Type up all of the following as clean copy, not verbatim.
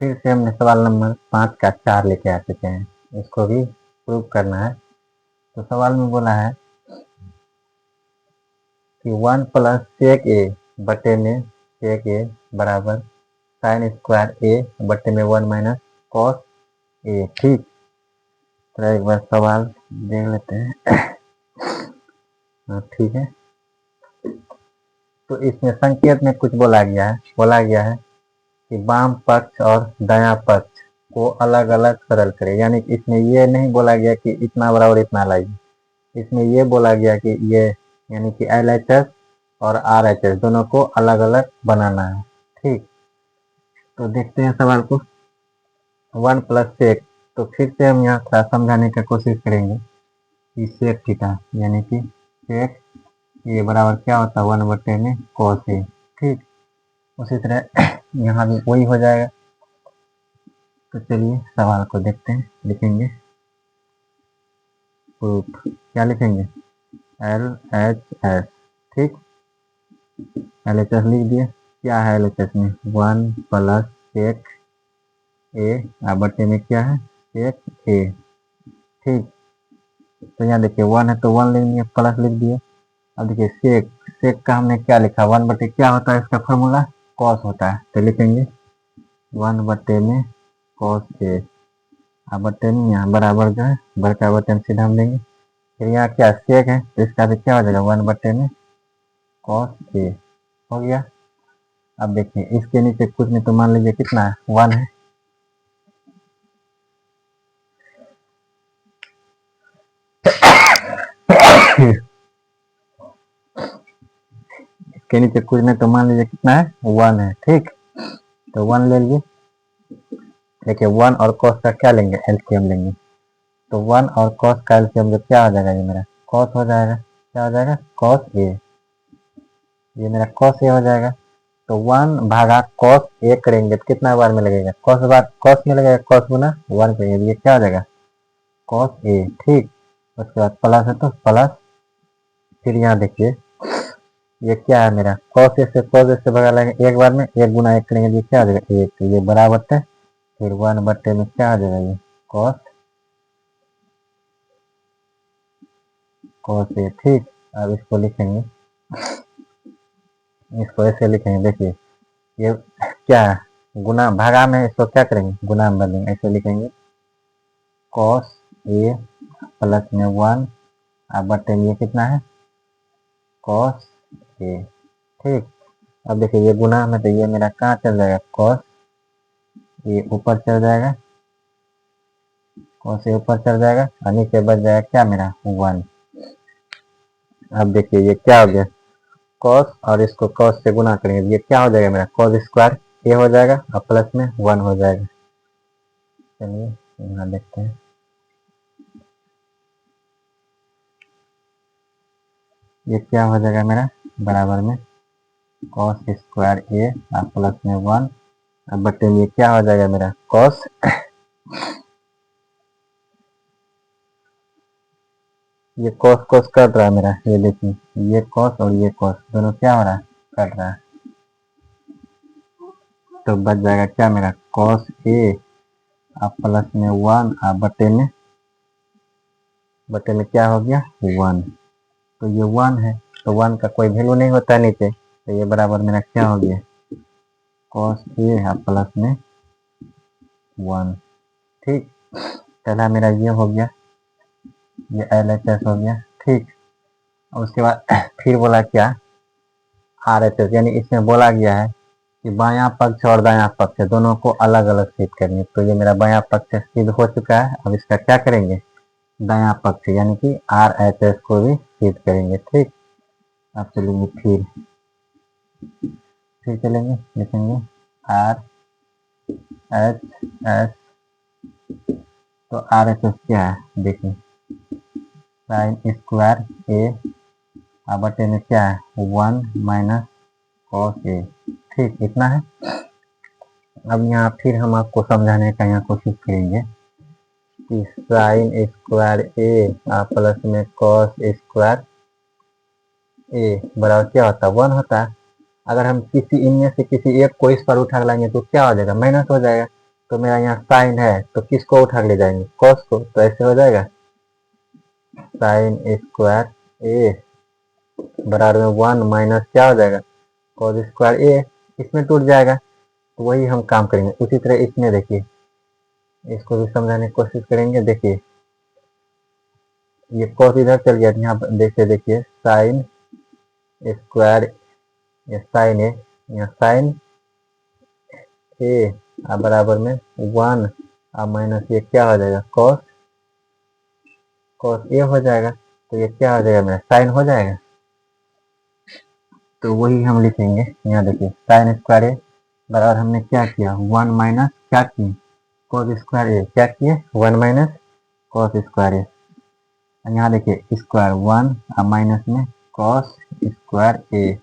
फिर से हमने सवाल नंबर 5 का 4 लेके आ चुके हैं, इसको भी प्रूव करना है। तो सवाल में बोला है कि 1 प्लस सेक ए बटे में सेक ए बराबर साइन स्क्वायर ए बटे में 1 माइनस कॉस ए। ठीक, तो एक बार सवाल देख लेते हैं। हाँ ठीक है, तो इसमें संकेत में कुछ बोला गया है कि वाम पक्ष और दायां पक्ष को अलग अलग सरल करें। यानी कि इसमें ये नहीं बोला गया कि इतना बराबर इतना लाइए, इसमें ये बोला गया कि ये यानी कि LHS और RHS दोनों को अलग अलग बनाना है। ठीक, तो देखते हैं सवाल को। 1 प्लस सेक, तो फिर से हम यहाँ थोड़ा समझाने की कोशिश करेंगे कि सेक थीटा यानी कि सेक ये बराबर क्या होता है 1 बटे में कॉस ए। ठीक, उसी तरह यहाँ भी वही हो जाएगा। तो चलिए सवाल को देखते हैं, लिखेंगे प्रूफ। क्या लिखेंगे? LHS। ठीक, LHS लिख दिए। क्या है LHS में? 1 प्लस सेक ए बटे में क्या है सेक ए। ठीक, तो यहाँ देखिए 1 है तो 1 लिख दिए, प्लस लिख दिए। अब देखिए सेक, सेक का हमने क्या लिखा 1 बटे क्या होता है इसका फॉर्मूला? कॉस होता है। तो लिखेंगे 1 बटे में कॉस ए बटे में यहाँ बराबर जो है बड़का बटन सीधा हम देंगे। फिर यहाँ क्या सेक है तो इसका भी क्या हो जाएगा 1 बटे में कॉस ए हो गया। अब देखिए इसके नीचे कुछ नहीं तो मान लीजिए कितना है 1 है। इसके नीचे कुछ नहीं तो मान लीजिए कितना है 1 है। ठीक, तो 1 ले लिए। देखिए 1 और कॉस का क्या लेंगे? एलसीएम लेंगे। तो 1 और कॉस का एलसीएम जो क्या हो जाएगा? ये मेरा कॉस हो जाएगा। क्या हो जाएगा? Cos A. ये मेरा कॉस ए हो जाएगा। तो 1 भागा कॉस ए करेंगे तो कितना बार में लगेगा? कॉस बार कॉस में लगेगा, कॉस गुना 1 करेंगे, ये क्या हो जाएगा? Cos A. ठीक, उसके बाद प्लस है तो प्लस। फिर यहाँ देखिए ये क्या है मेरा कॉस ए से कॉस ए से भगा लेंगे एक बार में, एक गुना एक करेंगे, ये क्या हो जाएगा? एक। तो ये बराबर है फिर 1 बटे में क्या आ जाएगा? ये कॉस कॉस ए। ठीक, अब इसको लिखेंगे, इसको ऐसे लिखेंगे। देखिए ये क्या है गुना भागा में, इसको क्या करेंगे? गुना में बदलेंगे। ऐसे लिखेंगे कॉस ए प्लस में 1 बटे में ये कितना है? Cos A. ठीक, अब देखिए ये गुना में तो ये मेरा कहाँ चल जाएगा? कॉस ये ऊपर चल जाएगा, कॉस ए ऊपर चल जाएगा और नीचे बच जाएगा क्या मेरा 1। अब देखिए ये क्या हो गया कॉस, और इसको कॉस से गुना करेंगे, ये क्या हो जाएगा मेरा? कॉस स्क्वायर ए हो जाएगा और प्लस में 1 हो जाएगा। चलिए यहाँ देखते हैं, ये क्या हो जाएगा मेरा बराबर में कॉस स्क्वायर ए प्लस में 1 बटे में ये क्या हो जाएगा मेरा कॉस ये कॉस कॉस कट रहा है मेरा, ये देखिए ये कॉस और ये कॉस दोनों क्या हो रहा है? कट रहा है। तो बच जाएगा क्या मेरा कॉस ए प्लस में 1 बटे में क्या हो गया 1। तो ये 1 है तो 1 का कोई वैल्यू नहीं होता है नीचे, तो ये बराबर मेरा क्या हो गया कॉस ए प्लस में 1। ठीक, पहला मेरा ये हो गया, ये LHS हो गया। ठीक, और उसके बाद फिर बोला क्या RHS, यानी इसमें बोला गया है कि बायां पक्ष और दायां पक्ष दोनों को अलग अलग सिद्ध करनी। तो ये मेरा बायां पक्ष सिद्ध हो चुका है, अब इसका क्या करेंगे? दायां पक्ष यानी कि RHS को भी सिद्ध करेंगे। ठीक, अब चलेंगे फिर चलेंगे, लिखेंगे RHS। तो RHS क्या है? देखिए साइन स्क्वायर ए बटे में क्या है 1 माइनस कॉस ए। ठीक, इतना है। अब यहाँ फिर हम आपको समझाने का यहाँ कोशिश करेंगे कि साइन स्क्वायर ए प्लस में कॉस स्क्वायर ए बराबर क्या होता है? 1 होता है। अगर हम किसी इनमें से किसी एक को इस पर उठा लाएंगे तो क्या हो जाएगा? माइनस हो जाएगा। तो मेरा यहाँ साइन है, तो किसको उठा के ले जाएंगे, कॉस को। तो ऐसे हो जाएगा साइन स्क्वायर ए बराबर में 1 माइनस क्या हो जाएगा कॉस स्क्वायर ए, इसमें टूट जाएगा। तो वही हम काम करेंगे। उसी तरह इसमें देखिए, इसको भी समझाने की कोशिश करेंगे। देखिए ये कॉस इधर चल गया, यहाँ देखिए साइन स्क्वायर, ये साइन ए, यहाँ साइन ए बराबर में 1 माइनस ये क्या हो जाएगा कॉस ए हो जाएगा। तो ये क्या हो जाएगा, मेरा साइन हो जाएगा। तो वही हम लिखेंगे। यहाँ देखिए साइन स्क्वायर ए बराबर हमने क्या किया 1 माइनस क्या किए कॉस स्क्वायर ए, क्या किए 1 माइनस कॉस स्क्वायर ए। यहाँ देखिए स्क्वायर 1 माइनस में कॉस स्क्वायर ए।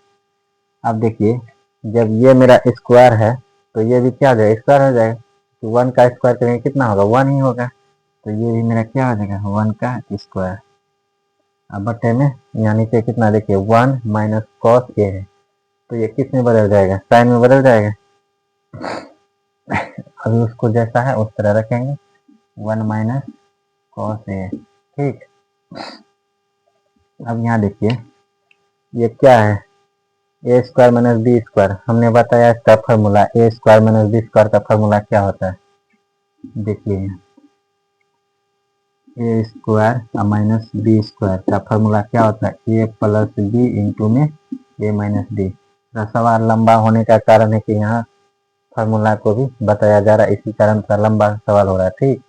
अब देखिए जब ये मेरा स्क्वायर है तो ये भी क्या हो जाएगा स्क्वायर हो जाएगा। तो 1 का स्क्वायर करेंगे कितना होगा 1 ही होगा। तो ये भी मेरा क्या हो जाएगा 1 का स्क्वायर। अब बटे में यहाँ नीचे कितना देखिए 1 माइनस कॉस ए है, तो ये किस में बदल जाएगा साइन में बदल जाएगा। अभी उसको जैसा है उस तरह रखेंगे 1 माइनस कॉस ए, ठीक। अब यहाँ देखिए ये क्या है ए स्क्वायर माइनस बी स्क्वायर, हमने बताया इसका फॉर्मूला ए स्क्वायर माइनस बी स्क्वायर का फॉर्मूला क्या होता है। देखिए ए स्क्वायर माइनस बी स्क्वायर का फॉर्मूला क्या होता है ए प्लस बी इंटू में ए माइनस बी। सवाल लंबा होने का कारण है कि यहाँ फार्मूला को भी बताया जा रहा है, इसी कारण थोड़ा लंबा सवाल हो रहा है, ठीक।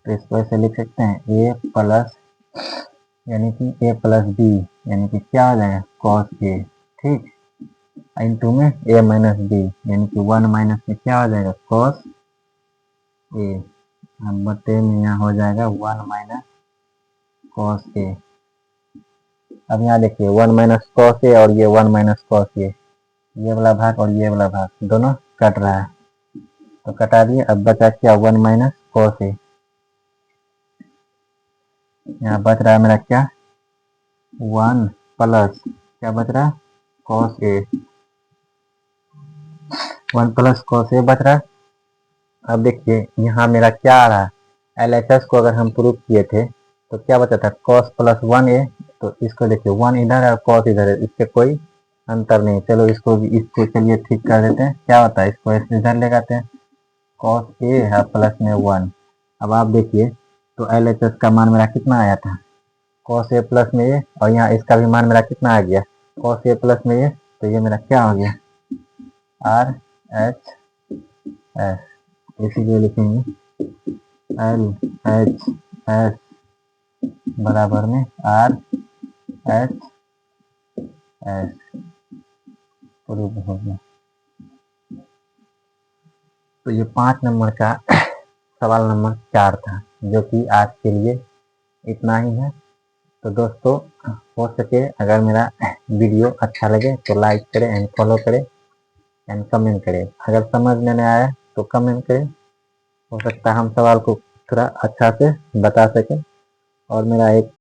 तो इसको ऐसे लिख सकते हैं ए प्लस यानी कि ए प्लस बी यानी कि क्या हो जाएगा कॉस ए, ठीक, इंटू में ए माइनस बी यानी कि 1 माइनस में क्या हो जाएगा कॉस ए। अब बटे में यहाँ हो जाएगा 1 माइनस कॉस ए। अब यहाँ देखिए 1 माइनस कॉस ए और ये 1 माइनस कॉस ए, ये वाला भाग और ये वाला भाग दोनों कट रहा है, तो कटा दिए। अब बचा क्या 1 माइनस कॉस ए, यहाँ बच रहा है मेरा क्या 1 प्लस क्या बच रहा है cos A, 1 plus cos A बच रहा है। अब देखिए यहाँ मेरा क्या आ रहा है LHS को अगर हम प्रूफ किए थे तो क्या बचा था कॉस प्लस 1 ए। तो इसको देखिए 1 इधर है और कॉस इधर है, इससे कोई अंतर नहीं। चलो इसको चलिए ठीक कर देते हैं। क्या होता है इसको ऐसे इधर ले जाते हैं कॉस ए है प्लस में 1। अब आप देखिए तो LHS का मान मेरा कितना आया था कॉस ए प्लस में ए, और यहाँ इसका भी मान मेरा कितना आ गया कॉस ए प्लस में ए। तो ये मेरा क्या हो गया RHS, इसीलिए लिखेंगे LHS बराबर में RHS प्रूफ हो गया। तो ये 5 नंबर का सवाल नंबर 4 था, जो कि आज के लिए इतना ही है। तो दोस्तों हो सके अगर मेरा वीडियो अच्छा लगे तो लाइक करें एंड फॉलो करें एंड कमेंट करें। अगर समझ में नहीं आया तो कमेंट करें, हो सकता है हम सवाल को थोड़ा अच्छा से बता सकें। और मेरा एक